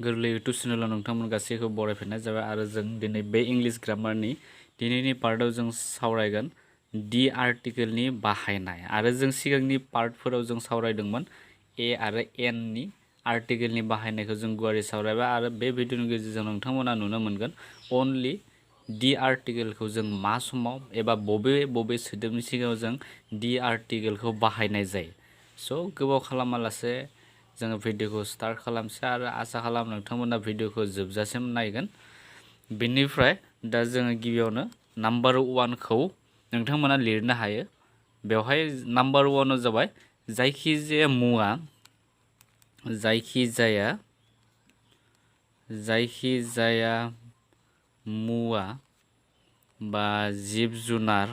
गोरलै इउटुब चेनेलाव नोंथांमोन गासैखौ बरायफिननाय जाबाय आरो जों दिनै बे इंलिश ग्रामारनि दिनैनि पार्टआव जों सावरायगोन दि आर्टिकेलनि बाहायनाय आरो जों सिगांनि पार्टफोराव जों सावरायदोंमोन ए आरो एन नि आर्टिकेलनि बाहायनायखौ जों गुवारै सावरायबाय आरो बे भिडिअनि गेजेरजों नोंथांमोना नुनो मोनगोन अनलि दि आर्टिकेलखौ जों मा समाव एबा बबे सोदोबनि सिगाङाव जों दि आर्टिकेलखौ बाहायनाय जायो स' गोबाव खालामालासे जोङो भिडिअखौ स्टार्ट खालामसै आरो आसा खालाम नोंथांमोना भिडिअखौ जोबजासिम नायगोन बेनिफ्राय दा जोङो गिबियावनो नाम्बार 1 खौ नोंथांमोना लिरनो हायो बेवहाय नाम्बार 1 आव जाबाय जायखिजाया मुवा बा जिब जुनार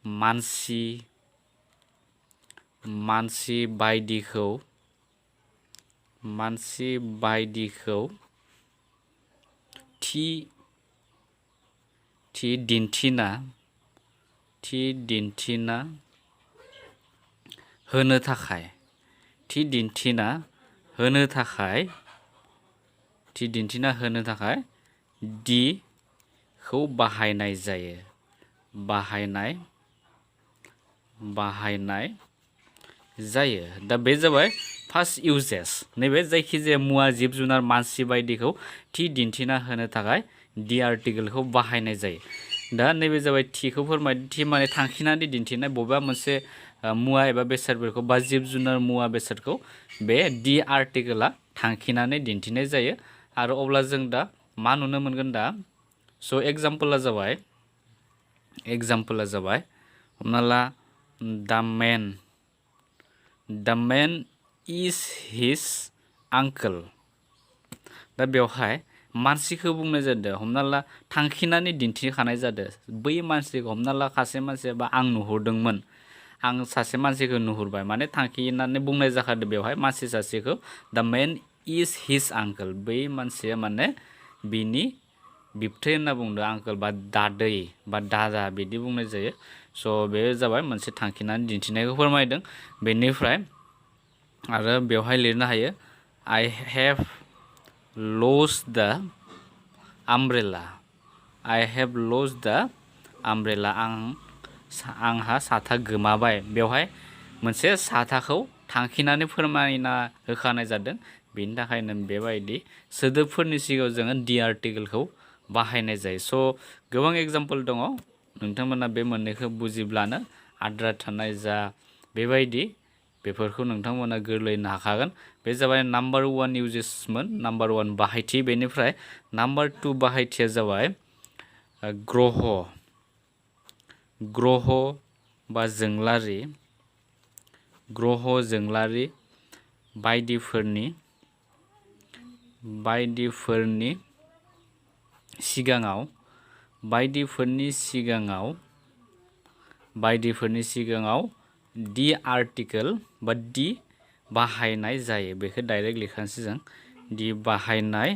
मानसि बायदिखौ थि दिन्थिना होनो थाखाय दि खौ बाहायनाय जायो दा बे जाबाय फार्स्ट इउजेस नैबे जायखिजाया मुवा जिब जुनार मानसि बायदिखौ थि दिन्थिना होनो थाखाय दि आर्टिकेलखौ बाहायनाय जायो दा नैबे जाबाय थिखौ फोरमायदि थि माने थांखिनानै दिन्थिनाय बबेबा मोनसे मुवा एबा बेसादफोरखौ बा जिब जुनार मुवा बेसादखौ बे दि आर्टिकेला थांखिनानै दिन्थिनाय जायो आरो अब्ला जों दा मा नुनो मोनगोन दा स' एग्जाम्पला जाबाय हमना ला the man is his uncle दा बेवहाय मानसिखौ बुंनाय जादों हमना ला थांखिनानै दिन्थिखानाय जादों बै मानसिखौ हमना ला सासे मानसिया बा आं नुहुरदोंमोन आं सासे मानसिखौ नुहुरबाय माने थांखिनानै बुंनाय जाखादों बेवहाय मानसि सासेखौ the man is his uncle बै मानसिया माने बिनि बिबथै होनना बुंदों आंकोल बा दादै बा दादा बिदि बुंनाय जायो स' बे जाबाय मोनसे थांखिनानै दिन्थिनायखौ फोरमायदों बेनिफ्राय आरो बेवहाय लिरनो हायो I have lost the umbrella आंहा साथा गोमाबाय बेवहाय मोनसे साथाखौ थांखिनानै फोरमायना होखानाय जादों बेनि थाखायनो बेबायदि सोदोबफोरनि सिगाङाव जोङो दि आर्टिकेलखौ बाहायनाय जायो स' गोबां एग्जाम्पल दङ नोंथांमोना बे मोननैखौ बुजिब्लानो आद्रा थानाय जा बेबायदि बेफोरखौ नोंथांमोना गोरलैनो हाखागोन बे जाबाय नाम्बार 1 इउजेसमोन नाम्बार 1 बाहायथि बेनिफ्राय नाम्बार 2 बाहायथिया जाबाय ग्रह बा जोंलारि बायदिफोरनि सिगाङाव दि आर्टिकेल बा दि बाहायनाय जायो बेखौ डाइरेक्ट लिखानोसै जों दि बाहायनाय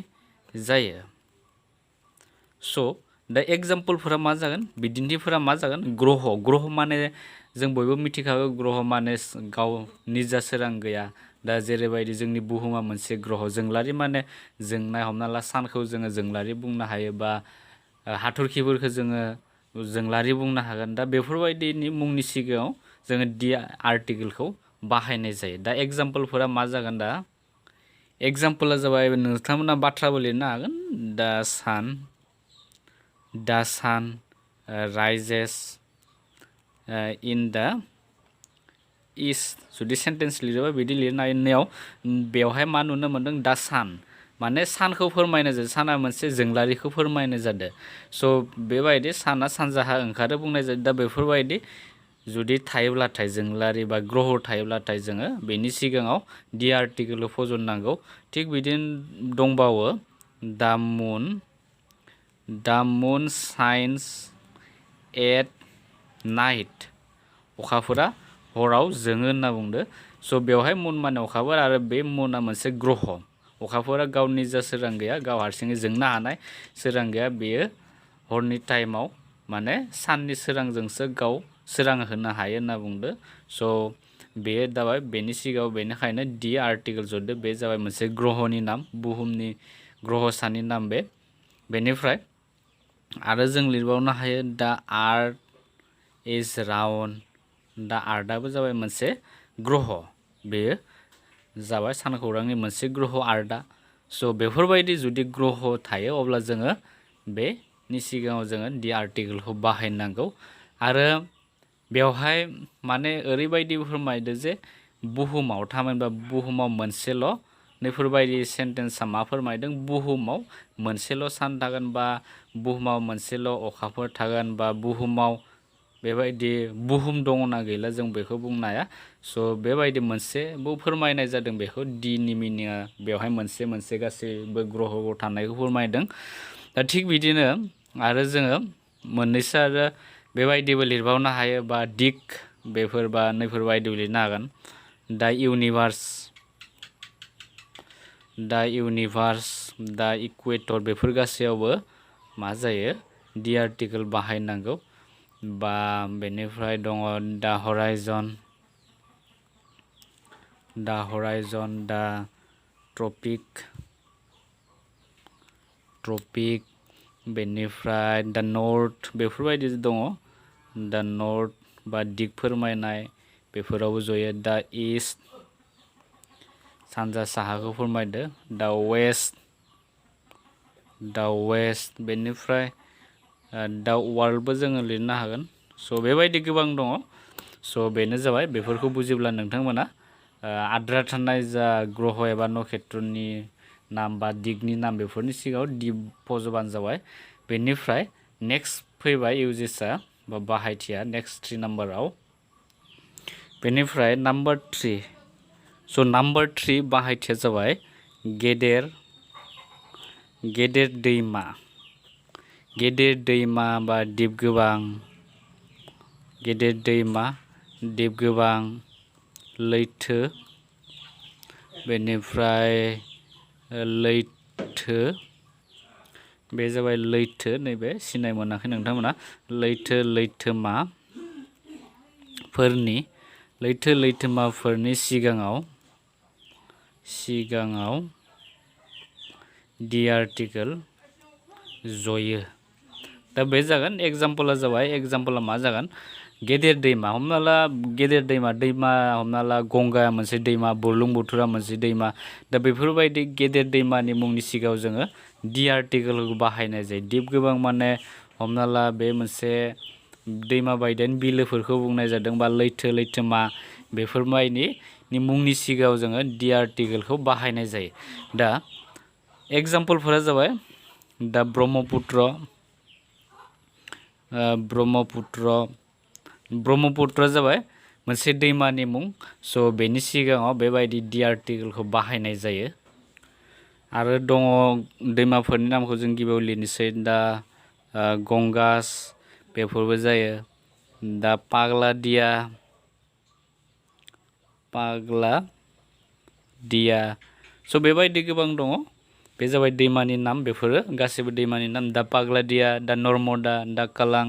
जायो स' दा एग्जाम्पलफोरा मा जागोन बिदिन्थिफोरा मा जागोन ग्रह माने जों बयबो मिथिखागौ ग्रह माने गाव निजा सोरां गैया दा जेरैबायदि जोंनि बुहुमा मोनसे ग्रह जोंलारि माने जोंनाय हमना ला सानखौ जोङो जोंलारि बुंनो हायो बा हाथरखिफोरखौ जोङो जोंलारि बुंनो हागोन दा बेफोरबायदिनि मुंनि सिगाङाव जोङो दि आर्टिकेलखौ बाहायनाय जायो दा एग्जाम्पलफोरा मा जागोन दा एग्जाम्पला जाबाय नोंथांमोना बाथ्राबो लिरनो हागोन the sun rises in the east जुदि सेन्टेन्स लिरोबा बिदि लिरनायाव बेवहाय मा नुनो मोनदों दा सान माने सानखौ फोरमायनाय जादों साना मोनसे जोंलारिखौ फोरमायनाय जादों स' बेबायदि साना सानजाहा ओंखारो बुंनाय जादों दा बेफोरबायदि जुदि थायोब्लाथाय जोंलारि बा ग्रह थायोब्लाथाय जोङो बेनि सिगाङाव दि आर्टिकेलखौ फज'नांगौ थिग बिदिनो दंबावो the moon shines at night अखाफोरा हराव जोङो होनना बुंदो स' बेवहाय मुन माने अखाफोर आरो बे मुना मोनसे ग्रह अखाफोरा गावनि जा सोरां गैया गाव हारसिङै जोंनो हानाय सोरां गैया बेयो हरनि टाइमाव माने साननि सोरांजोंसो गाव सोरां होनो हायो होनना बुंदो स' बे जाबाय बेनि सिगाङाव बेनिखायनो दि आर्टिकेल जदो बे जाबाय मोनसे ग्रहनि नाम बुहुमनि ग्रहसानि नाम बेनिफ्राय आरो जों लिरबावनो हायो दा आर्थ इज राउन्ड दा आर्टआबो जाबाय मोनसे ग्रह बेयो जाबाय सानखौरांनि मोनसे ग्रह आर्टआ स' बेफोरबायदि जुदि ग्रह थायो अब्ला जोङो बेनि सिगाङाव जोङो दि आर्टिकेलखौ बाहायनांगौ आरो बेवहाय माने ओरैबायदि फोरमायदो जे बुहुमाव थामहिनबा बुहुमाव मोनसेल' नैफोरबायदि सेन्टेन्सआ मा फोरमायदों बुहुमाव मोनसेल' सान थागोन बा बुहुमाव मोनसेल' अखाफोर थागोन बा बुहुमाव बेबायदि बुहुम दङना गैला जों बेखौ बुंनो हाया स' बेबायदि मोनसेबो फोरमायनाय जादों बेखौ दिनि मिनिङा बेवहाय मोनसे मोनसे गासैबो ग्रहआव थानायखौ फोरमायदों दा थिग बिदिनो आरो जोङो मोननैसो आरो बेबायदिबो लिरबावनो हायो बा दिक बेफोर बा नैफोरबायदिबो लिरनो हागोन दा इउनिभार्स दा इकुवेटर बेफोर गासैयावबो मा जायो दि आर्टिकेल बाहायनांगौ बा बेनिफ्राय दङ दा हराइजन दा ट्रपिक बेनिफ्राय दा नर्थ बेफोरबायदि दङ दा नर्थ बा दिग फोरमायनाय बेफोरावबो जयो दा इस्ट सानजा साहाखौ फोरमायदो दा वेस्ट बेनिफ्राय दा वार्ल्डबो जोङो लिरनो हागोन स' बेबायदि गोबां दङ स' बेनो जाबाय बेफोरखौ बुजिब्ला नोंथांमोना आद्रा थानाय जा ग्रह एबा नक्षत्रनि नाम बा दिगनि नाम बेफोरनि सिगाङाव दि फज'बानो जाबाय बेनिफ्राय नेक्स्ट फैबाय इउजेसआ बा बाहायथिया नेक्स्ट 3 नाम्बाराव बेनिफ्राय नाम्बार 3 स' नाम्बार 3 बाहायथिया जाबाय गेदेर दैमा बा दिप गोबां गेदेर दैमा दिप गोबां लैथो बेनिफ्राय लैथो बे जाबाय लैथो नैबे सिनाय मोनाखै नोंथांमोना लैथोमाफोरनि सिगाङाव दि आर्टिकेल जयो दा बे जागोन एग्जाम्पला मा जागोन गेदेर दैमा हमना ला हमना ला गंगाया मोनसे दैमा बुरलुंबुथुरा मोनसे दैमा दा बेफोरबायदि गेदेर दैमानि मुंनि सिगाङाव जोङो दि आर्टिकेलखौ बाहायनाय जायो दिप गोबां माने हमना ला बे मोनसे दैमा बायदियानो बिलोफोरखौ बुंनाय जादों बा लैथोमा बेफोरबायदि मुंनि सिगाङाव जोङो दि आर्टिकेलखौ बाहायनाय जायो दा एग्जाम्पलफोरा जाबाय दा ब्रह्मपुत्र जाबाय मोनसे दैमानि मुं स' बेनि सिगाङाव बेबायदि दि आर्टिकेलखौ बाहायनाय जायो आरो दङ दैमाफोरनि नामखौ जों गिबियाव लिरनोसै दा गंगास बेफोरबो जायो दा पाग्लादिया स' बेबायदि गोबां दङ बे जाबाय दैमानि नाम बेफोरो गासैबो दैमानि नाम दा पाग्लादिया दा नर्मदा दा कालां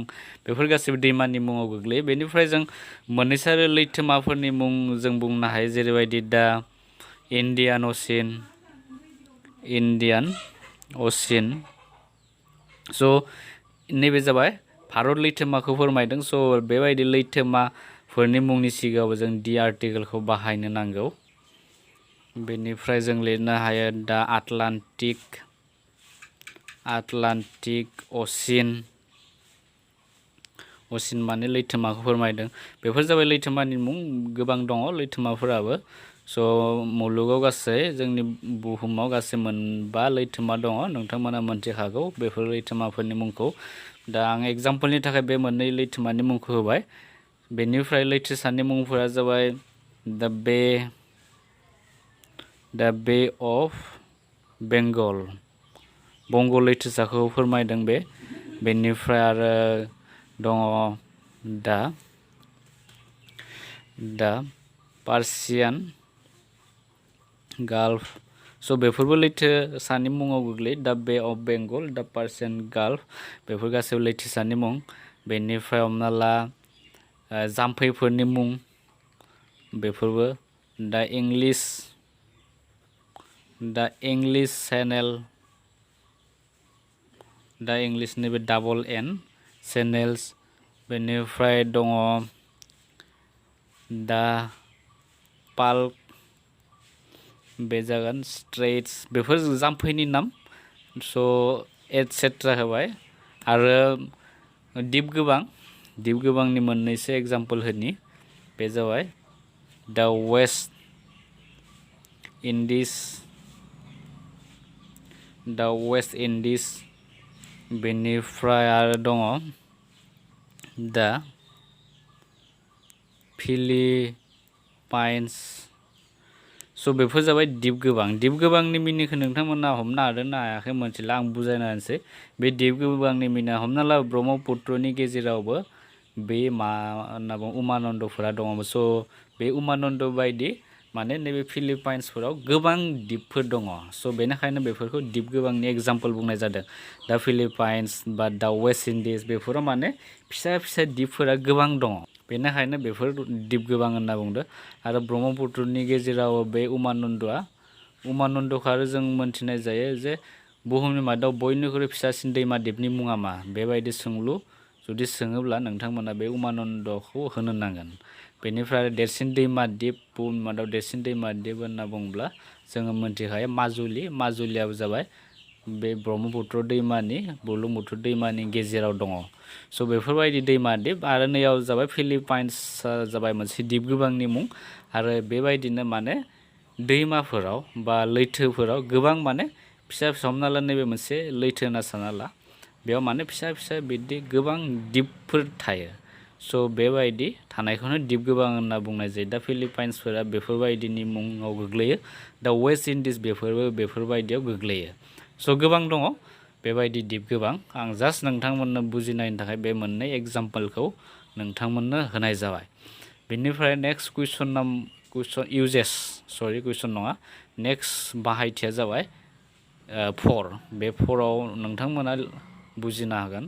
बेफोर गासैबो दैमानि मुङाव गोग्लैयो बेनिफ्राय जों मोननैसो आरो लैथोमाफोरनि मुं जों बुंनो हायो जेरैबायदि दा इन्डियान असिन स' नैबे जाबाय भारत लैथोमाखौ फोरमायदों स' बेबायदि लैथोमाफोरनि मुंनि सिगाङाव जों दि आर्टिकेलखौ बाहायनो नांगौ बेनिफ्राय जों लिरनो हायो दा आटलान्टिक असिन माने लैथोमाखौ फोरमायदों बेफोर जाबाय लैथोमानि मुं गोबां दङ लैथोमाफोराबो स' मुलुगाव गासै जोंनि बुहुमाव गासै 5 लैथोमा दङ नोंथांमोना मोनथिखागौ बेफोर लैथोमाफोरनि मुंखौ दा आं एग्जाम्पलनि थाखाय बे मोननै लैथोमानि मुंखौ होबाय बेनिफ्राय लैथोसानि मुंफोरा जाबाय दा बे अफ बेंगल बंग लैथोसाखौ फोरमायदों बेनिफ्राय आरो दङ दा पार्सियान गाल्फ स' बेफोरबो लैथोसानि मुङाव गोग्लैयो दा बे अफ बेंगल दा पार्सियान गाल्फ बेफोर गासैबो लैथोसानि मुं बेनिफ्राय हमना ला जाम्फैफोरनि मुं बेफोरबो दा इंलिश चेनेल दा इंलिशनि बे डाबल एन चेनेल्स बेनिफ्राय दङ दा पाल्क बे जागोन स्ट्रेट्स बेफोर जाम्फैनि नाम स' एटसेट्रा होबाय आरो दिप गोबांनि मोननैसो एग्जाम्पल होनि बे जाबाय दा वेस्ट इंडिस बेनिफ्राय आरो दङ दा फिलिपाइन्स स' बेफोर जाबाय दिप गोबांनि मिनिंखौ नोंथांमोना हमनो हादोंना हायाखै मोनथिला आं बुजायना होनोसै बे दिप गोबांनि मिनिङा हमना ला ब्रह्मपुत्रनि गेजेरावबो बे मा होनना बुङो उमानन्दफोरा दङ स' बे उमानन्द बायदि माने नैबे फिलिपाइन्सफोराव गोबां दिपफोर दङ स' बेनिखायनो बेफोरखौ दिप गोबांनि एग्जाम्पल बुंनाय जादों दा फिलिपाइन्स बा दा वेस्ट इंडिस बेफोराव माने फिसा दिपफोरा गोबां दङ बेनिखायनो बेफोर दिप गोबां होनना बुंदो आरो ब्रह्मपुत्रनि गेजेराव बे उमानन्दखौ आरो जों मोनथिनाय जायो जे बुहुमनि मादाव बयनिख्रुइ फिसासिन दैमा दिपनि मुङा मा बेबायदि सोंलु जुदि सोङोब्ला नोंथांमोना बे उमानन्दखौ होनो नांगोन बेनिफ्राय देरसिन दैमा दिप बुहुमनि मादाव देरसिन दैमा दिप होनना बुङोब्ला जोङो मोनथिखायो माजुलियाबो जाबाय बे ब्रह्मपुत्र दैमानि बुरलुंबुथुर दैमानि गेजेराव दङ स' बेफोरबायदि दैमा दिप आरो नैयाव जाबाय फिलिपाइन्स जाबाय मोनसे दिप गोबांनि मुं आरो बेबायदिनो माने दैमाफोराव बा लैथोफोराव गोबां माने फिसा हमना ला नैबे मोनसे लैथो होनना सानना ला बेयाव माने फिसा बिदि गोबां दिपफोर थायो स' बेबायदि थानायखौनो दिप गोबां होनना बुंनाय जायो दा फिलिपाइन्सफोरा बेफोरबायदिनि मुङाव गोग्लैयो दा वेस्ट इंडिस बेफोरबायदियाव गोग्लैयो स' गोबां दङ बेबायदि दिप गोबां आं जास्ट नोंथांमोननो बुजिनायनि थाखाय बे मोननै एग्जाम्पलखौ नोंथांमोननो होनाय जाबाय बेनिफ्राय नेक्स्ट कुइसन नङा नेक्स्ट बाहायथिया जाबाय बे फराव नोंथांमोना बुजिनो हागोन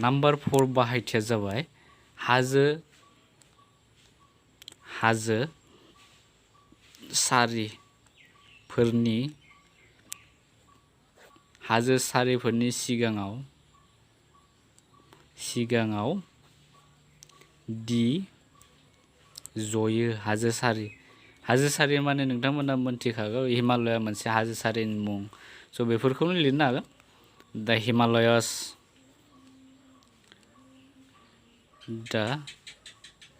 नाम्बार 4 बाहायथिया जाबाय हाजो सारिफोरनि सिगाङाव दि जयो हाजो सारि माने नोंथांमोना मोनथिखागौ हिमालया मोनसे हाजो सारिनि मुं स' बेफोरखौनो लिरनो हागोन दा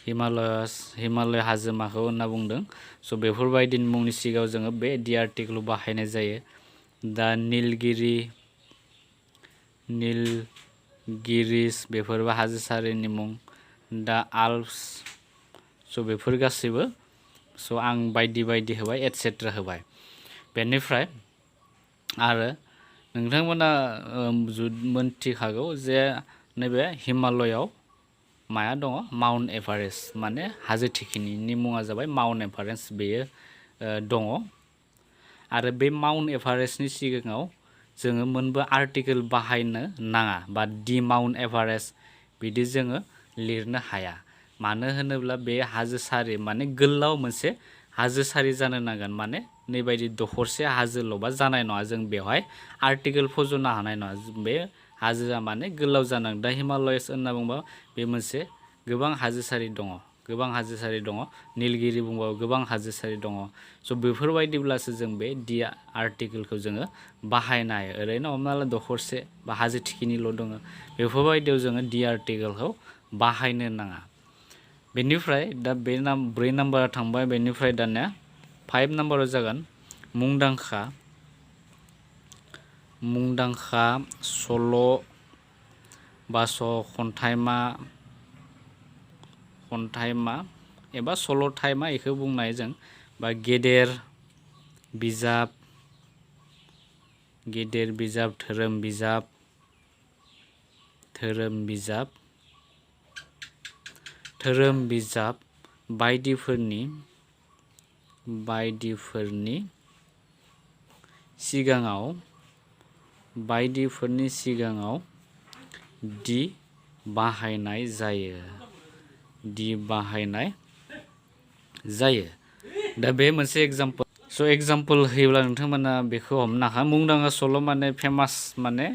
हिमालय हाजोमाखौ होनना बुंदों स' बेफोरबायदिनि मुंनि सिगाङाव जोङो बे दि आर्टिकेल बाहायनाय जायो दा नीलगिरिस बेफोरबो हाजो सारिनि मुं दा आल्प्स स' बेफोर गासैबो स' आं बायदि होबाय एटसेट्रा होबाय बेनिफ्राय आरो नोंथांमोना मोनथिखागौ जे नैबे हिमालयाव माया दङ माउन्ट एभारेस्ट माने हाजो थिखिनिनि मुङा जाबाय माउन्ट एभारेस्ट बेयो दङ आरो बे माउन्ट एभारेस्टनि सिगाङाव जोङो मोनबो आर्टिकेल बाहायनो नाङा बा दि माउन्ट एभारेस्ट बिदि जोङो लिरनो हाया मानो होनोब्ला बे हाजो सारि माने गोलाव मोनसे हाजो सारि जानो नांगोन माने नैबायदि दखरसे हाजोल'बा जानाय नङा जों बेवहाय आर्टिकेल फज'नो हानाय नङा बे हाजोआ माने गोलाव जानांगोन दा हिमालयस होनना बुंबा बे मोनसे गोबां हाजो सारि दङ नीलगिरि बुंबाबो गोबां हाजो सारि दङ स' बेफोरबायदिब्लासो जों बे दि आर्टिकेलखौ जोङो बाहायनो हायो ओरैनो हमना ला दखरसे बा हाजो थिखिनिल' दङ बेफोरबायदियाव जोङो दि आर्टिकेलखौ बाहायनो नाङा बेनिफ्राय दा बे 4 नाम्बारा थांबाय बेनिफ्राय दानिया 5 नाम्बाराव जागोन मुंदांखा सल' बा खन्थाइमा एबा सल'थाइमा बेखौ बुंनाय जों बा गेदेर बिजाब धोरोम बिजाब बायदिफोरनि सिगाङाव दि बाहायनाय जायो दि बाहायनाय जायो दा बे मोनसे एग्जाम्पल स' एग्जाम्पल होयोब्ला नोंथांमोना बेखौ हमनो हागोन मुंदांखा सल' माने फेमास माने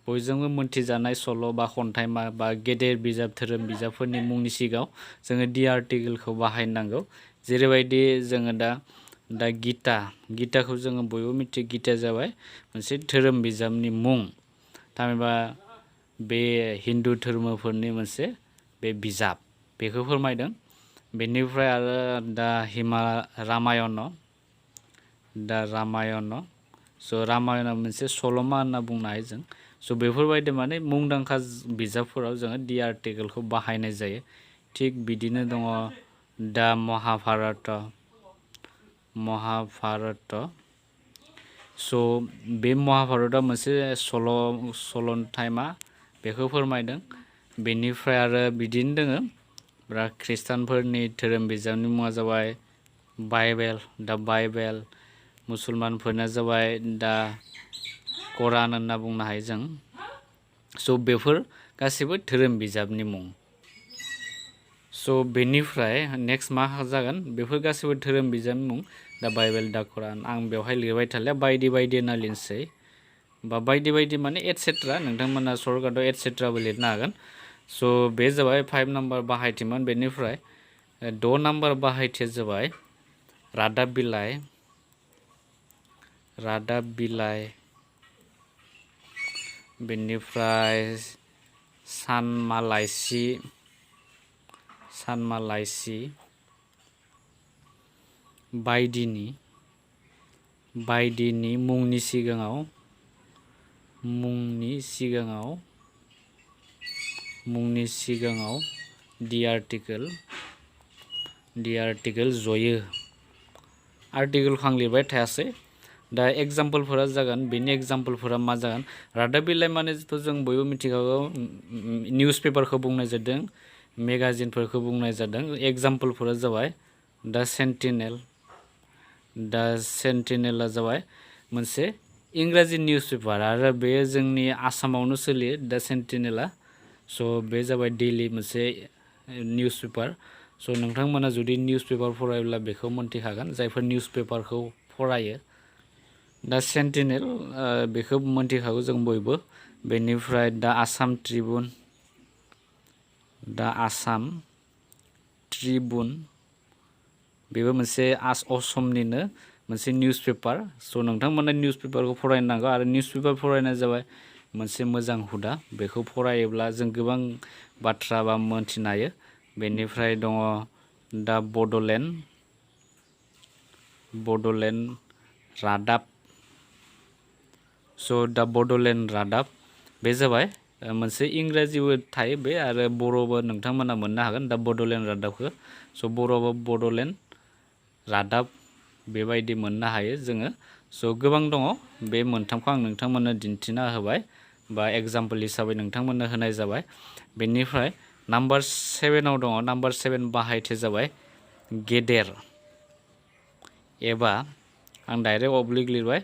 बयजोंबो मोनथिजानाय सल' बा खन्थाइमा बा गेदेर बिजाब धोरोम बिजाबफोरनि मुंनि सिगाङाव जोङो दि आर्टिकेलखौ बाहायनांगौ जेरैबायदि जोङो दा गिताखौ जोङो बयबो मिथियो गिताया जाबाय मोनसे धोरोम बिजाबनि मुं थामहिनबा बे हिन्दु धर्मफोरनि मोनसे बे बिजाब बेखौ फोरमायदों बेनिफ्राय आरो रामायण स' रामायणआ मोनसे सल'मा होनना बुंनो हायो जों स' बेफोरबायदि माने मुंदांखा बिजाबफोराव जोङो दि आर्टिकेलखौ बाहायनाय जायो थिग बिदिनो दङ दा महाभारत स' बे महाभारतआ मोनसे सल'न्थाइमा बेखौ फोरमायदों बेनिफ्राय आरो बिदिनो दोङो बिराद ख्रिस्टानफोरनि धोरोम बिजाबनि मुङा जाबाय बाइबेल मुसलमानफोरना जाबाय दा कुरान होनना बुंनो हायो जों स' बेफोर गासैबो धोरोम बिजाबनि मुं स' बेनिफ्राय नेक्स्ट मा जागोन बेफोर गासैबो धोरोम बिजाबनि मुं दा बाइबेल दा कुरान आं बेवहाय लिरबाय थालिया बायदि होनना लिरसै बा बायदि माने एटसेट्रा नोंथांमोना सर्टकाटआव एटसेट्राबो लिरनो हागोन स' बे जाबाय 5 नाम्बार बाहायथिमोन बेनिफ्राय 6 नाम्बार बाहायथिया जाबाय रादाब बिलाइ बेनिफ्राय सानमा लाइसि बायदिनि मुंनि सिगाङाव दि आर्टिकेल जयो आर्टिकेलखौ आं लिरबाय थायासै दा एग्जाम्पलफोरा जागोन बेनि एग्जाम्पलफोरा मा जागोन रादाब बिलाइ माने जिथु जों बयबो मिथिखागौ निउस पेपारखौ बुंनाय जादों मेगाजिनफोरखौ बुंनाय जादों एग्जाम्पलफोरा जाबाय दा सेन्टिनेलआ जाबाय मोनसे इंराजि निउस पेपार आरो बे जोंनि आसामावनो सोलियो दा सेन्टिनेलआ स' बे जाबाय डेइलि मोनसे निउस पेपार स' नोंथांमोना जुदि निउस पेपार फरायोब्ला बेखौ मोनथिखागोन जायफोर निउस पेपारखौ फरायो दा सेन्टिनेल बेखौ मोनथिखागौ जों बयबो बेनिफ्राय दा आसाम ट्रिबुन बेबो मोनसे असमनिनो मोनसे निउस पेपार स' नोंथांमोना निउस पेपारखौ फरायनो नांगौ आरो निउस पेपार फरायनाया जाबाय मोनसे मोजां हुदा बेखौ फरायोब्ला जों गोबां बाथ्रा बा मोनथिनो हायो बेनिफ्राय दङ दा बड'लेण्ड रादाब स' दा बड'लेण्ड रादाब बे जाबाय मोनसे इंराजिबो थायो बे आरो बर'बो नोंथांमोना मोननो हागोन दा बड'लेण्ड रादाबखौ स' बर'बो बड'लेण्ड रादाब बेबायदि मोननो हायो जोङो स' गोबां दङ बे मोनथामखौ आं नोंथांमोननो दिन्थिना होबाय बा एग्जाम्पल हिसाबै नोंथांमोननो होनाय जाबाय बेनिफ्राय नाम्बार 7आव दङ नाम्बार 7 बाहायथिया जाबाय गेदेर एबा आं डाइरेक्ट अब्लिक लिरबाय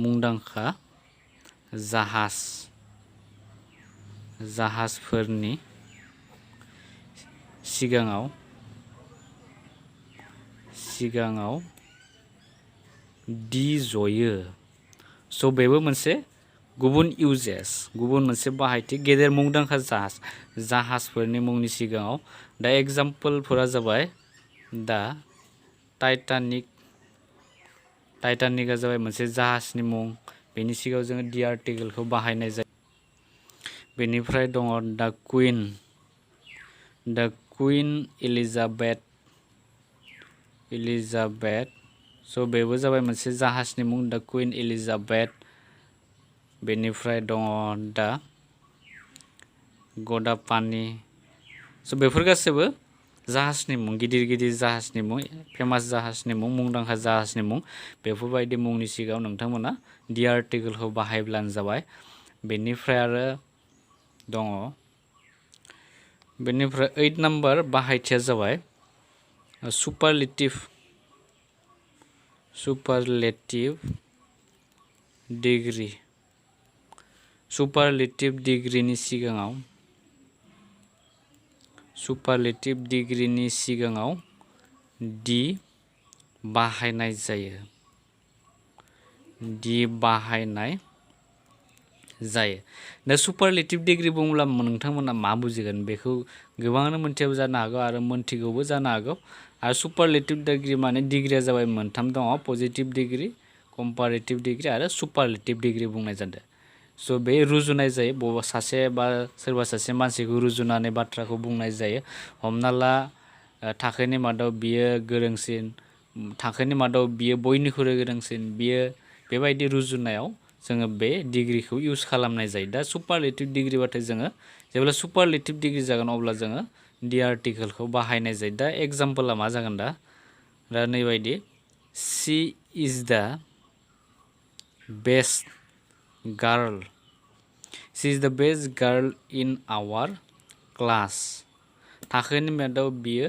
मुंदांखा जाहाजफोरनि सिगाङाव दि जयो स' बेबो मोनसे गुबुन मोनसे बाहायथि गेदेर मुंदांखा जाहाजफोरनि मुंनि सिगाङाव दा एग्जाम्पलफोरा जाबाय दा टाइटानिकआ जाबाय मोनसे जाहाजनि मुं बेनि सिगाङाव जोङो दि आर्टिकेलखौ बाहायनाय जायो बेनिफ्राय दङ दा कुइन इलिजाबेथ स' बेबो जाबाय मोनसे जाहाजनि मुं दा कुइन इलिजाबेथ बेनिफ्राय दङ दा गदापानि स' बेफोर गासैबो जाहाजनि मुं गिदिर जाहाजनि मुं फेमास जाहाजनि मुं मुंदांखा जाहाजनि मुं बेफोरबायदि मुंनि सिगाङाव नोंथांमोना दि आर्टिकेलखौ बाहायब्लानो जाबाय बेनिफ्राय आरो दङ बेनिफ्राय 8 नाम्बार बाहायथिया जाबाय सुपारलेटिभ डिग्री सुपारलेटिभ डिग्रीनि सिगाङाव सुपारलेटिभ डिग्रीनि सिगाङाव दि बाहायनाय जायो दा सुपारलेटिभ डिग्री बुङोब्ला नोंथांमोना मा बुजिगोन बेखौ गोबाङानो मोनथियाबो जानो हागौ आरो मोनथिगौबो जानो हागौ आरो सुपारलेटिभ डिग्री माने डिग्रीया जाबाय मोनथाम दङ पजिटिभ डिग्री कम्पारेटिभ डिग्री आरो सुपारलेटिभ डिग्री बुंनाय जादों स' बे रुजुनाय जायो बबेबा सासे बा सोरबा सासे मानसिखौ रुजुनानै बाथ्राखौ बुंनाय जायो हमना ला थाखोनि मादाव बियो गोरोंसिन थाखोनि मादाव बियो बयनिख्रुइ गोरोंसिन बियो बेबायदि रुजुनायाव जोङो बे डिग्रीखौ इउज खालामनाय जायो दा सुपारलेटिभ डिग्रीबाथाय जोङो जेब्ला सुपारलेटिभ डिग्री जागोन अब्ला जोङो दि आर्टिकोलखौ बाहायनाय जायो दा एग्जाम्पला मा जागोन दा नैबायदि she is the best girl she is the best girl in our class थाखोनि मादाव बियो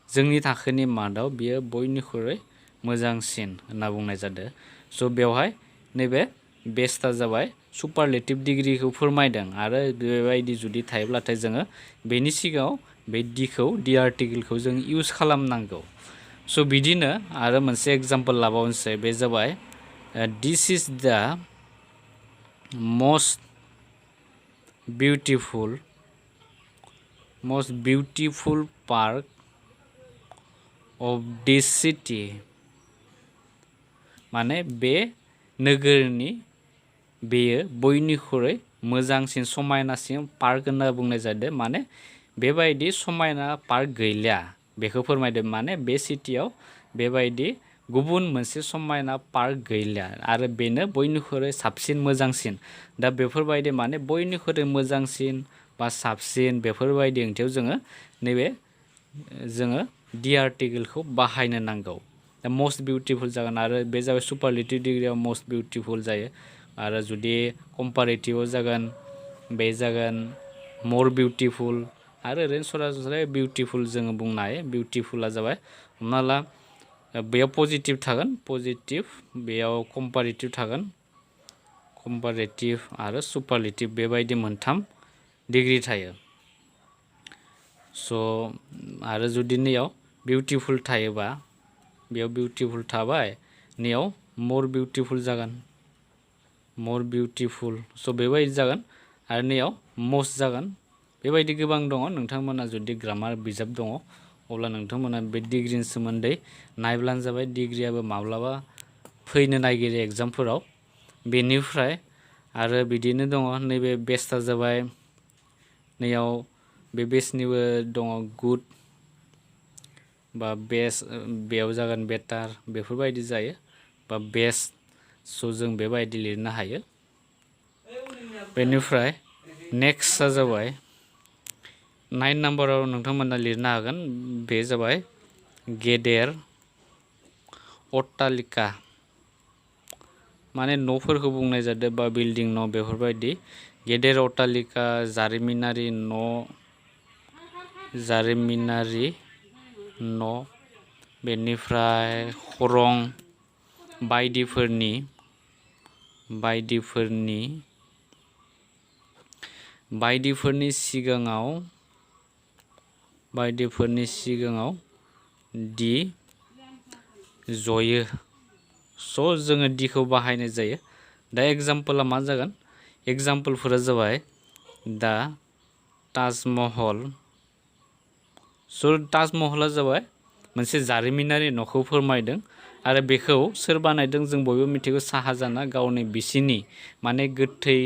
जोंनि थाखोनि मादाव बियो बयनिख्रुइ मोजांसिन होनना बुंनाय जादों स' बेवहाय नैबे बेस्टआ जाबाय सुपारलेटिभ डिग्रीखौ फोरमायदों आरो बेबायदि जुदि थायोब्लाथाय जोङो बेनि सिगाङाव बे डिखौ दि आर्टिकोलखौ जों इउज खालामनांगौ स' बिदिनो आरो मोनसे एग्जाम्पल लाबावनोसै बे जाबाय दिस इज द most beautiful park of this city माने बे नोगोरनि बेयो बयनिख्रुइ मोजांसिन समायनासिन पार्क होनना बुंनाय जादों माने बेबायदि समायना पार्क गैलिया बेखौ फोरमायदों माने बे सिटियाव बेबायदि गुबुन मोनसे समायना पार्क गैलिया आरो बेनो बयनिख्रुइ साबसिन मोजांसिन दा बेफोरबायदि माने बयनिख्रुइ मोजांसिन बा साबसिन बेफोरबायदि ओंथियाव जोङो नैबे जोङो दि आर्टिकोलखौ बाहायनो नांगौ दा मस्ट बिउटिफुल जागोन आरो बे जाबाय सुपारलेटिभ डिग्रीयाव मस्ट बिउटिफुल जायो आरो जुदि कम्पारेटिभआव जागोन बे जागोन मोर बिउटिफुल आरो ओरैनो सरासनस्रायै बिउटिफुल जोङो बुंनो हायो बिउटिफुला जाबाय हमना ला बेयाव पजिटिभ थागोन पजिटिभ बेयाव कम्पारेटिभ थागोन कम्पारेटिभ आरो सुपारलेटिभ बेबायदि मोनथाम डिग्री थायो स' आरो जुदि नैयाव बिउटिफुल थायोबा बेयाव बिउटिफुल थाबाय नैयाव मोर बिउटिफुल जागोन मोर बिउटिफुल स' बेबायदि जागोन आरो नैयाव मस्ट जागोन बेबायदि गोबां दङ नोंथांमोना जुदि ग्रामार बिजाब दङ अब्ला नोंथांमोना बे डिग्रीनि सोमोन्दै नायब्लानो जाबाय डिग्रीयाबो माब्लाबा फैनो नागिरो एग्जामफोराव बेनिफ्राय आरो बिदिनो दङ नैबे बेस्टआ जाबाय नैयाव बे बेस्टनिबो दङ गुड बा बेस्ट बेयाव जागोन बेटार बेफोरबायदि जायो बा बेस्ट स' जों बेबायदि लिरनो हायो बेनिफ्राय नेक्स्टआ जाबाय 9 नाम्बाराव नोंथांमोना लिरनो हागोन बे जाबाय गेदेर अट्टालिका माने न'फोरखौ बुंनाय जादों बा बिल्डिं न' बेफोरबायदि गेदेर अट्टालिका जारिमिनारि न' बेनिफ्राय खरं बायदिफोरनि सिगाङाव दि जयो स' जोङो डिखौ बाहायनाय जायो दा एग्जाम्पला मा जागोन एग्जाम्पलफोरा जाबाय दा ताजमहल स' ताजमहला जाबाय मोनसे जारिमिनारि न'खौ फोरमायदों आरो बेखौ सोर बानायदों जों बयबो मिथिगौ शाहजाहाना गावनि बिसिनि माने गोथै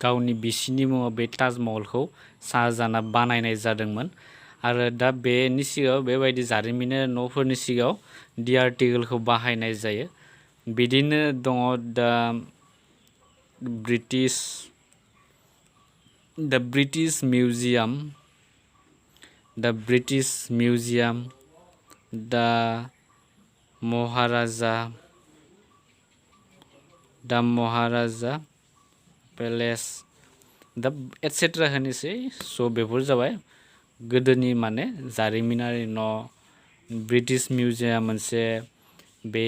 गावनि बिसिनि मुङाव बे ताजमहलखौ शाहजाहाना बानायनाय जादोंमोन आरो दा बेनि सिगाङाव बेबायदि जारिमिनारि न'फोरनि सिगाङाव दि आर्टिकोलखौ बाहायनाय जायो बिदिनो दङ दा ब्रिटिश मिउजियाम दा महाराजा पेलेस दा एटसेट्रा होनोसै स' बेफोर जाबाय गोदोनि माने जारिमिनारि न' ब्रिटिश मिउजियाम मोनसे बे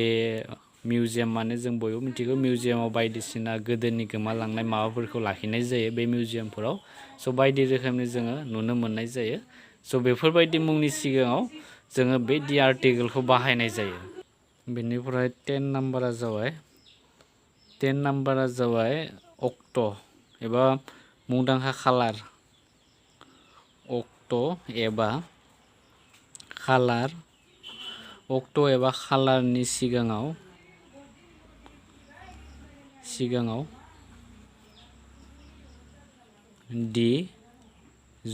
मिउजियाम माने जों बयबो मिथिगौ मिउजियामाव बायदिसिना गोदोनि गोमालांनाय माबाफोरखौ लाखिनाय जायो बे मिउजियामफोराव स' बायदि रोखोमनि जोङो नुनो मोननाय जायो स' बेफोरबायदि मुंनि सिगाङाव जोङो बे दि आर्टिकेलखौ बाहायनाय जायो बेनिफ्राय 10 नाम्बारा जाबाय अक्ट' एबा मुंदांखा खालार अक्ट' एबा खालारनि सिगाङाव दि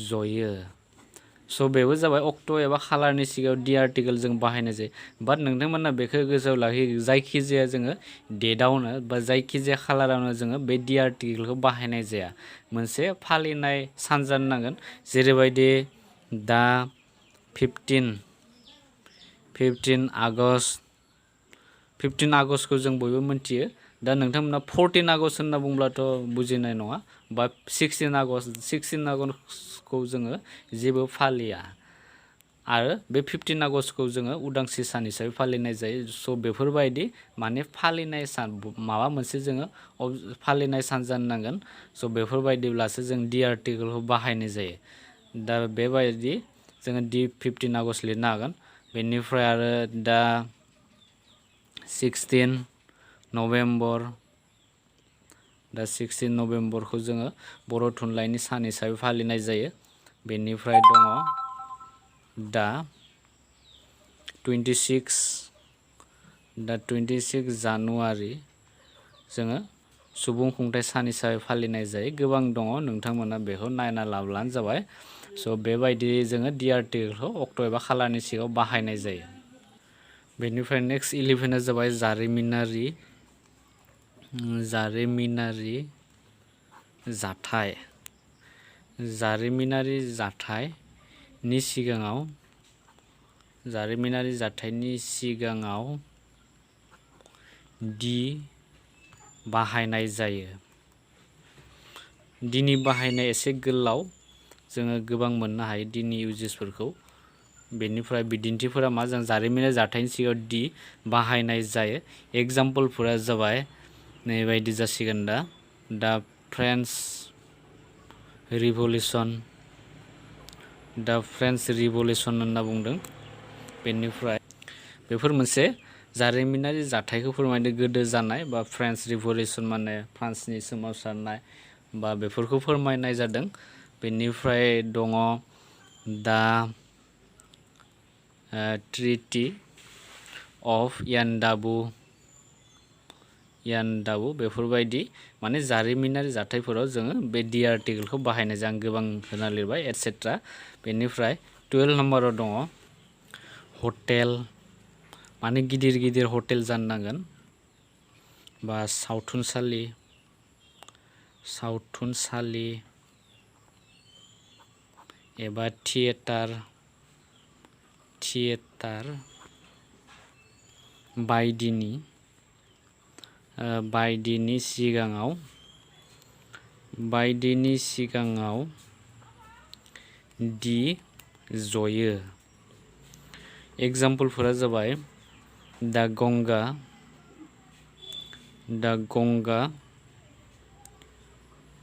जयो स' बेबो जाबाय अक्ट' एबा खालारनि सिगाङाव दि आर्टिकेल जों बाहायनाय जायो बाट नोंथांमोना बेखौ गोसोआव लाखि जायखिजाया जोङो डेटआवनो बा जायखिजाया खालारावनो जोङो बे दि आर्टिकेलखौ बाहायनाय जाया मोनसे फालिनाय सान जानो नांगोन जेरैबायदि दा 15 आगष्टखौ जों बयबो मिथियो दा नोंथांमोना 14 आगष्ट होनना बुंब्लाथ' बुजिनाय नङा बा 16 आगष्टखौ जोङो जेबो फालिया आरो बे 15 आगष्टखौ जोङो उदांस्रि सान हिसाबै फालिनाय जायो स' बेफोरबायदि माने फालिनाय सान माबा मोनसे जोङो फालिनाय सान जानो नांगोन स' बेफोरबायदिब्लासो जों दि आर्टिकेलखौ बाहायनाय जायो दा बेबायदि जोङो दि 15 आगष्ट लिरनो हागोन बेनिफ्राय आरो दा 16 नभेम्बरखौ जोङो बर' थुनलाइनि सान हिसाबै फालिनाय जायो बेनिफ्राय दङ दा 26 जानुवारि जोङो सुबुं खुंथाइ सान हिसाबै फालिनाय जायो गोबां दङ नोंथांमोना बेखौ नायना लाब्लानो जाबाय स' बेबायदि जोङो दि आर्टिकेलखौ अक्ट' एबा खालारनि सिगाङाव बाहायनाय जायो बेनिफ्राय नेक्स्ट 11 जाबाय जारिमिनारि जाथायनि सिगाङाव दि बाहायनाय जायो दिनि बाहायनाय एसे गोलाव जोङो गोबां मोननो हायो दिनि इउजेसफोरखौ बेनिफ्राय बिदिन्थिफोरा मा जों जारिमिनारि जाथायनि सिगाङाव दि बाहायनाय जायो एग्जाम्पलफोरा जाबाय नैबायदि जासिगोन दा फ्रेन्स रिभलिउसन होनना बुंदों बेनिफ्राय बेफोर मोनसे जारिमिनारि जाथायखौ फोरमायनो गोदो जानाय बा फ्रेन्स रिभलिउसन माने फ्रान्सनि सोमावसारनाय बा बेफोरखौ फोरमायनाय जादों बेनिफ्राय दङ दा ट्रिटि अफ यान्डाबु बेफोरबायदि माने जारिमिनारि जाथायफोराव जोङो बे दि आर्टिकेलखौ बाहायनाय जायो आं गोबां होना लिरबाय एटसेट्रा बेनिफ्राय 12 नाम्बाराव दङ हटेल माने गिदिर हटेल जानो नांगोन बा सावथुनसालि एबा थियेटार बायदिनि सिगाङाव दि जयो एग्जाम्पलफोरा जाबाय दा गंगा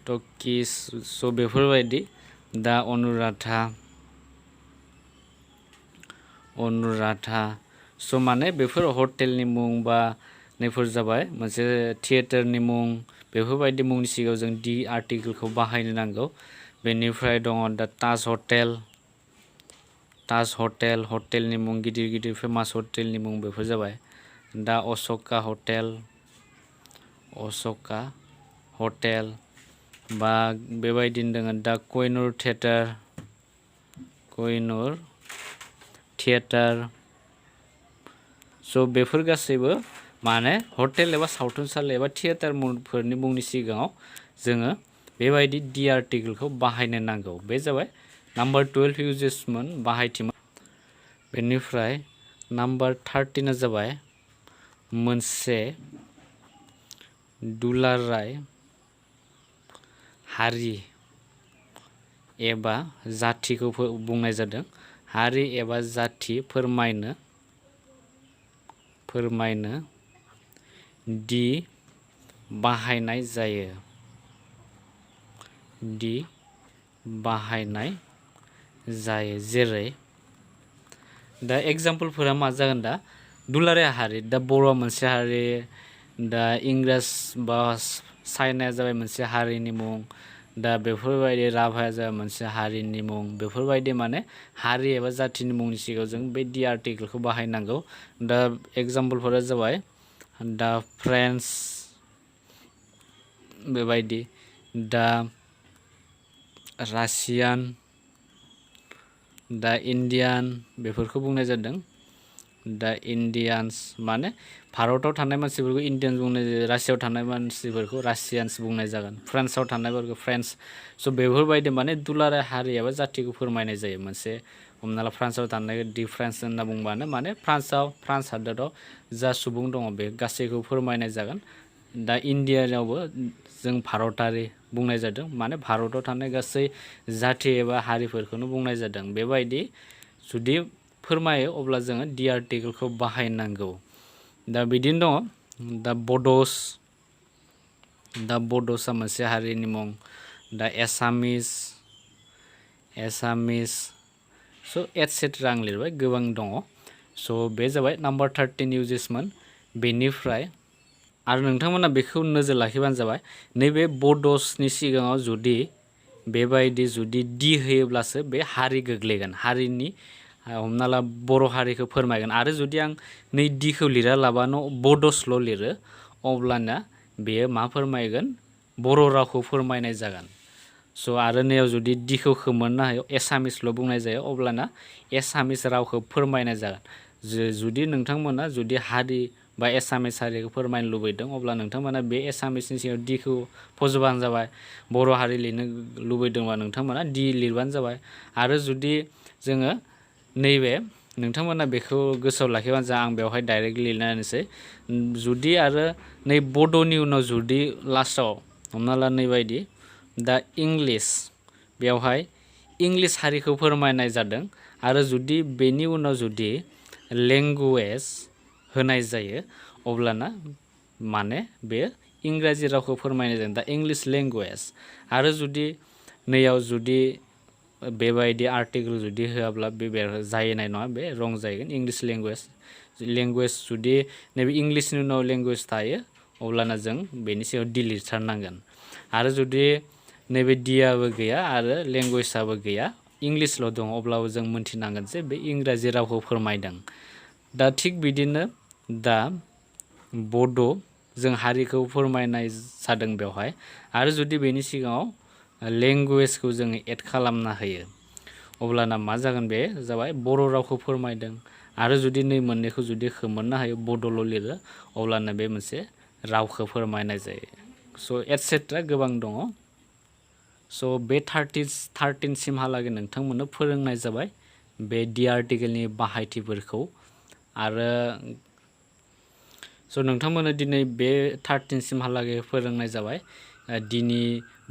टकिज स' बेफोरबायदि दा अनुराधा स' माने बेफोर हटेलनि मुं बा नैफोर जाबाय मोनसे थियेटारनि मुं बेफोरबायदि मुंनि सिगाङाव जों दि आर्टिकेलखौ बाहायनो नांगौ बेनिफ्राय दङ दा ताज हटेलनि मुं गिदिर फेमास हटेलनि मुं बेफोर जाबाय दा अश'का हटेल बा बेबायदिनो दङ दा कोहिनुर थियेटार स' बेफोर गासैबो माने हटेल एबा सावथुनसालि एबा थियेटार मुंफोरनि मुंनि सिगाङाव जोङो बेबायदि दि आर्टिकेलखौ बाहायनो नांगौ बे जाबाय नाम्बार 12 इउजेसमोन बाहायथिमोन बेनिफ्राय नाम्बार 13 जाबाय मोनसे दुलाराय हारि एबा जाथिखौ बुंनाय जादों हारि एबा जाथि फोरमायनो दि बाहायनाय जायो दि बाहायनाय जायो जेरै दा एग्जाम्पलफोरा मा जागोन दा दुलाराय हारि दा बर'आ मोनसे हारि दा इंराज बा चाइनाया जाबाय मोनसे हारिनि मुं दा बेफोरबायदि राभाया जाबाय मोनसे हारिनि मुं बेफोरबायदि माने हारि एबा जाथिनि मुंनि सिगाङाव जों बे दि आर्टिकेलखौ बाहायनांगौ दा एग्जाम्पलफोरा जाबाय दा फ्रेन्स बेबायदि दा रासियान दा इन्डियान बेफोरखौ बुंनाय जादों दा इन्डियान्स माने भारताव थानाय मानसिफोरखौ इन्डियान बुंनाय जायो रासियाव थानाय मानसिफोरखौ रासियान्स बुंनाय जागोन फ्रान्सआव थानायफोरखौ फ्रेन्स स' बेफोरबायदि माने दुलाराय हारि एबा जाथिखौ फोरमायनाय जायो मोनसे हमना ला फ्रान्सआव थानाय दि फ्रान्स होनना बुंबानो माने फ्रान्स हादोराव जा सुबुं दङ बे गासैखौ फोरमायनाय जागोन दा इन्डियायावबो जों भारतारि बुंनाय जादों माने भारताव थानाय गासै जाथि एबा हारिफोरखौनो बुंनाय जादों बेबायदि जुदि फोरमायो अब्ला जोङो दि आर्टिकेलखौ बाहायनांगौ दा बिदिनो दङ दा बड'सआ मोनसे हारिनि मुं दा एसामिस स' एटसेट्रा आं लिरबाय गोबां दङ स' बे जाबाय नाम्बार 13 इउजेसमोन बेनिफ्राय आरो नोंथांमोना बेखौ नोजोर लाखिबानो जाबाय नैबे बड'सनि सिगाङाव जुदि बेबायदि जुदि दि होयोब्लासो बे हारि गोग्लैगोन हारिनि हमना ला बर' हारिखौ फोरमायगोन आरो जुदि आं नै दिखौ लिरालाबानो बड'सल' लिरो अब्लाना बेयो मा फोरमायगोन बर' रावखौ फोरमायनाय जागोन स' आरो नैयाव जुदि दिखौ खोमोरनो हायो एसामिसल' बुंनाय जायो अब्लाना एसामिस रावखौ फोरमायनाय जागोन जुदि नोंथांमोना जुदि हारि बा एसामिस हारिखौ फोरमायनो लुबैदों अब्ला नोंथांमोना बे एसामिसनि सिगाङाव दिखौ फज'बानो जाबाय बर' हारि लिरनो लुबैदोंबा नोंथांमोना दि लिरबानो जाबाय आरो जुदि जोङो नैबे नोंथांमोना बेखौ गोसोआव लाखिबानो जा आं बेवहाय डाइरेक्ट लिरना होनोसै जुदि आरो नै बड'नि उनाव जुदि लास्टआव हमना ला नैबायदि दा इंलिस बेवहाय इंलिस हारिखौ फोरमायनाय जादों आरो जुदि बेनि उनाव जुदि लेंगुवेज होनाय जायो अब्लाना माने बे इंराजि रावखौ फोरमायनाय जादों दा इंलिश लेंगुवेज आरो जुदि नैयाव जुदि बेबायदि आर्टिकेल जुदि होआब्ला बे जाहैनाय नङा बे रं जाहैगोन इंलिश लेंगुवेज जुदि नैबे इंलिशनि उनाव लेंगुवेज थायो अब्लाना जों बेनि सायाव दि लिरथारनांगोन आरो जुदि नैबे दियाबो गैया आरो लेंगुवेजआबो गैया इंलिशल' दङ अब्लाबो जों मोनथिनांगोन जे बे इंराजि रावखौ फोरमायदों दा थिग बिदिनो दा बड' जों हारिखौ फोरमायनाय जादों बेवहाय आरो जुदि बेनि सिगाङाव लेंगुवेजखौ जोङो एड खालामना होयो अब्लाना मा जागोन बे जाबाय बर' रावखौ फोरमायदों आरो जुदि नै मोननैखौ जुदि खोमोरनो हायो बड'ल' लिरो अब्लाना बे मोनसे रावखौ फोरमायनाय जायो स' एटसेट्रा गोबां दङ स' बे 13 सिमहालागै नोंथांमोननो फोरोंनाय जाबाय बे दि आर्टिकेलनि बाहायथिफोरखौ आरो स' नोंथांमोननो दिनै बे 13 सिमहालागै फोरोंनाय जाबाय दिनि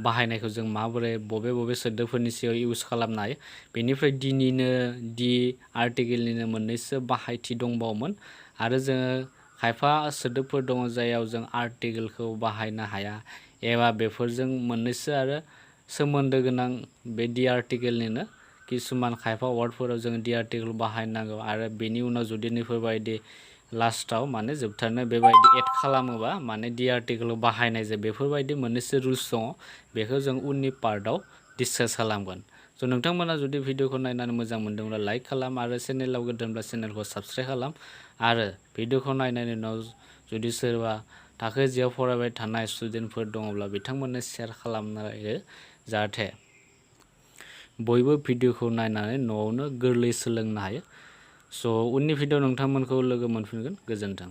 बाहायनायखौ जों माबोरै बबे सोदोबफोरनि सायाव इउज खालामनो हायो बेनिफ्राय दिनिनो दि आर्टिकेलनिनो मोननैसो बाहायथि दंबावोमोन आरो जोङो खायफा सोदोबफोर दङ जायाव जों आर्टिकेलखौ बाहायनो हाया एबा बेफोरजों मोननैसो आरो सोमोन्दो गोनां बे दि आर्टिकेलनिनो किसुमान खायफा वार्डफोराव जों दि आर्टिकेल बाहायनांगौ आरो बेनि उनाव जुदि नैफोरबायदि लास्टाव माने जोबथारनो बेबायदि एड खालामोबा माने दि आर्टिकेलखौ बाहायनाय जायो बेफोरबायदि मोननैसो रुल्स दङ बेखौ जों उननि पार्टआव डिसकास खालामगोन स' नोंथांमोना जुदि भिडिअखौ नायनानै मोजां मोनदोंब्ला लाइक खालाम आरो चेनेलाव गोदानब्ला चेनेलखौ साबस्क्राइब खालाम आरो भिडिअखौ नायनायनि उनाव जुदि सोरबा थाखो जियाव फरायबाय थानाय स्टुडेन्टफोर दङब्ला बिथांमोननो शेयार खालामनो हायो जाहाथे बयबो भिडिअखौ नायनानै न'आवनो गोरलै सोलोंनो हायो स' उननि भिडिअ नोंथांमोनखौ लोगो मोनफिनगोन गोजोन्थों।